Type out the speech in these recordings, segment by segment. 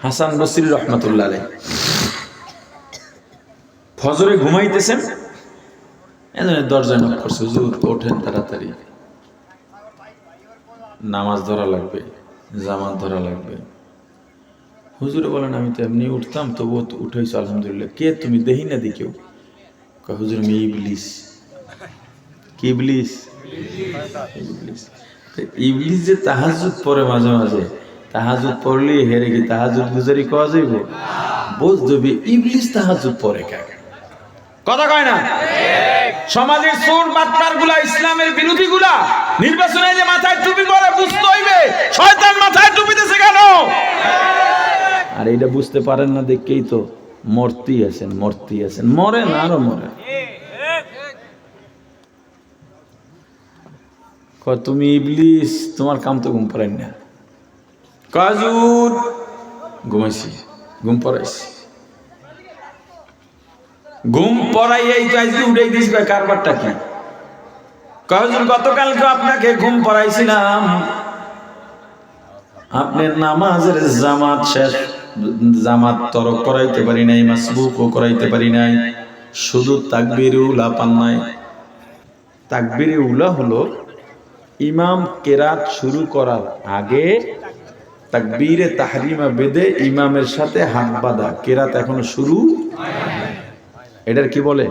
হাসান বসরি রহমাতুল্লাহ আলাইহি ফজরে ঘুমাইতেছেন, দরজায় নক করছে, হুজুর ওঠেন তাড়াতাড়ি, নামাজ ধরা লাগবে, জামাত ধরা লাগবে। হুজুরে বলেন আমি তো এমনি উঠতাম, তবুও তো উঠেছ আলহামদুলিল্লাহ। কে তুমি? দেখি না দি কেউ। হুজুর আমি ইবলিস। কি ইবলিস? ইবলিস। ইবলিস যে তাহাজ্জুদ পড়ে মাঝে মাঝে, তাহাজ্জুদ পড়লে হেরে কি তাহাজ্জুদ গুজারি কওয়া যাইব? বুঝ দেবে ইবলিস তাহাজ্জুদ পড়ে কাকে, কথা কয় না। সমাজের চোর বাটপার গুলা, ইসলামের বিরোধী গুলা নির্বাচনে যে মাথায় টুপি পরে বুঝতে হইবে শয়তান মাথায় টুপি দিয়েছে কেন। আর এইটা বুঝতে পারেন না দেখেই তো মরতি আছেন, মরেন আরো মরেন। তুমি ইবলিস, তোমার কাম তো ঘুম পড়াই না। কাজুর ঘুমাইছি, ঘুম পড়াইছি, ঘুম পড়াইয়াই তো আজকে উঠেই দিস। কারবারটা কি? কাজুর গতকালকে আপনাকে ঘুম পড়াইছিলাম, আপনি নামাজের জামাত শেষ, জামাত তরক করাইতে পারি নাই, মাসবুকও করাইতে পারি নাই, শুধু তাকবীরে উলা পান নাই। তাকবীরে উলা হলো ইমাম কেরাত শুরু করার আগে তাকবীরে তাহরিমা বেদে ইমামের সাথে হাত বাঁধা, কেরাত এখনো শুরু। এটার কি বলে?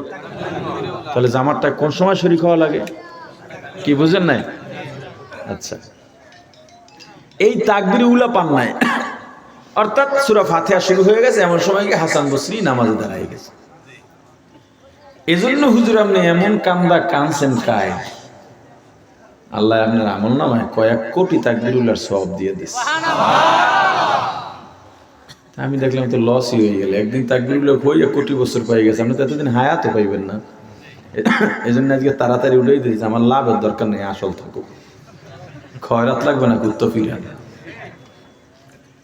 তাহলে জামাতটা কোন সময় শরীক হওয়া লাগে? কি বুঝেন নাই? আচ্ছা, এই তাকবীরে উলা পান নাই, অর্থাৎ সূরা ফাতিহা শুরু হয়ে গেছে, এমন সময় হাসান বসরি নামাজে দাঁড়ায় গেছে। এজন্য হুজুর আপনি এমন কান্দা কানছেন কায়, আল্লাহ আপনার আমল নামায় কয়েক কোটি তাকবীরুল্লাহর সওয়াব দিয়ে দিছে। আমি দেখলাম তো লসই হয়ে গেল। একদিন তাকবীরুল্লাহ হইয়া কোটি বছর পাই গেছে, আপনি তো এতদিন হায়াতও পাইবেন না। এই জন্য আজকে তাড়াতাড়ি উঠেই দিয়েছে, আমার লাভের দরকার নেই, আসল থাকুক, খয়রাত লাগবে না, কুত্তো ফিরান।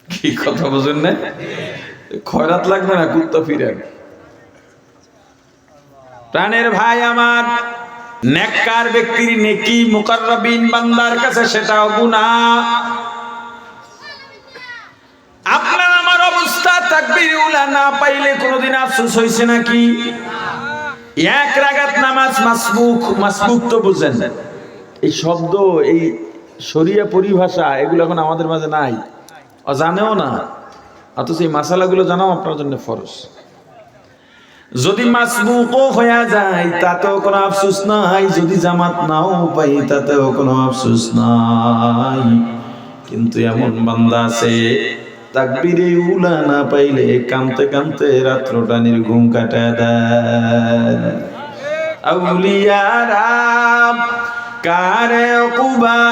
কি কথা বুঝেন না? খয়রাত লাগবে না, কুত্তো ফিরান। প্রাণের ভাই আমার, নেককার ব্যক্তির নেকি মুকাররাবিন বান্দার কাছে সেটাও গুনাহ। আপনার আমার অবস্থা তাকবীরে উলা না পাইলে কোনোদিন আফসোস হইছে নাকি? এক রাকাত নামাজ মাসবুক তো বুঝেন, এই শব্দ, এই শরিয়া পরিভাষা এগুলো এখন আমাদের মাঝে নাই, জানেও না, অথচ এই মাসালাগুলো জানাও আপনার জন্য ফরজ। যদি মাসবুকও হয়ে যায় তাতেও কোনো আফসোস নাই, যদি জামাত নাও পাই তাতেও কোনো আফসোস নাই। কিন্তু এমন বান্দা আছে তাকবীরে উলা না পাইলে কামতে কামতে রাত্রটা নির্ঘুম কাটায় দেয়। আউলিয়ারা কারে কুবা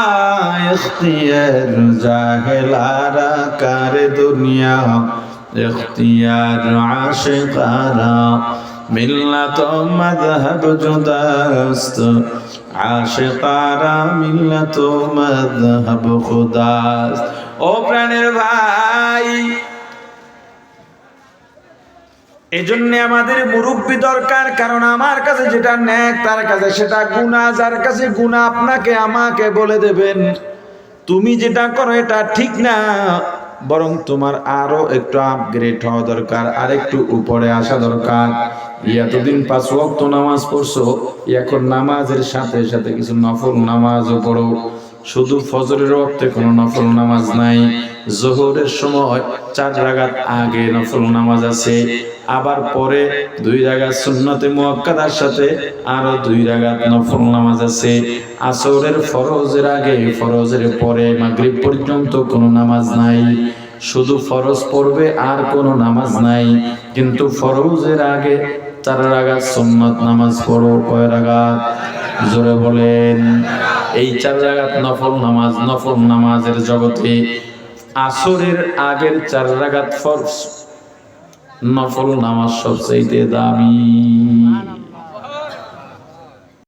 ইখতিয়ার, জাহেলারা কারে দুনিয়া ইখতিয়ার, আশিকারা মিল্লাত মাযহাব জুদাস্ত, আশিকারা মিল্লাত মাযহাব খুদাস্ত। ও প্রাণের ভাই, এজন্য আমাদের মুরব্বি দরকার, কারণ আমার কাছে যেটা নেক তার কাছে সেটা গুনাহ, যার কাছে গুনাহ আপনাকে আমাকে বলে দেবেন তুমি যেটা করো এটা ঠিক না, বরং তোমার আরো একটু আপগ্রেড হওয়া দরকার, আর একটু উপরে আসা দরকার। এতদিন 5 ওয়াক্ত নামাজ পড়ছো, এখন নামাজের সাথে সাথে কিছু নফল নামাজও পড়ো। শুধু ফজরের ওয়াক্তে কোনো নফল নামাজ নাই, যোহরের সময় 4 রাকাত আগে নফল নামাজ আছে, আবার পরে 2 রাকাত সুন্নতে মুআক্কাদার সাথে আরো 2 রাকাত নফল নামাজ আছে। আসরের ফরজের আগে ফরজের পরে মাগরিব পর্যন্ত কোনো নামাজ নাই, শুধু ফরজ পড়বে আর কোনো নামাজ নাই। কিন্তু ফরজের আগে 4 রাকাত সুন্নত নামাজ পড়ো। কয় রাকাত? জোরে বলেন। এই 4 রাকাত নফল নামাজ, নফল নামাজের জগতে আসরের আগের 4 রাকাত ফরজ নফল নামাজ সবচেয়ে দামি।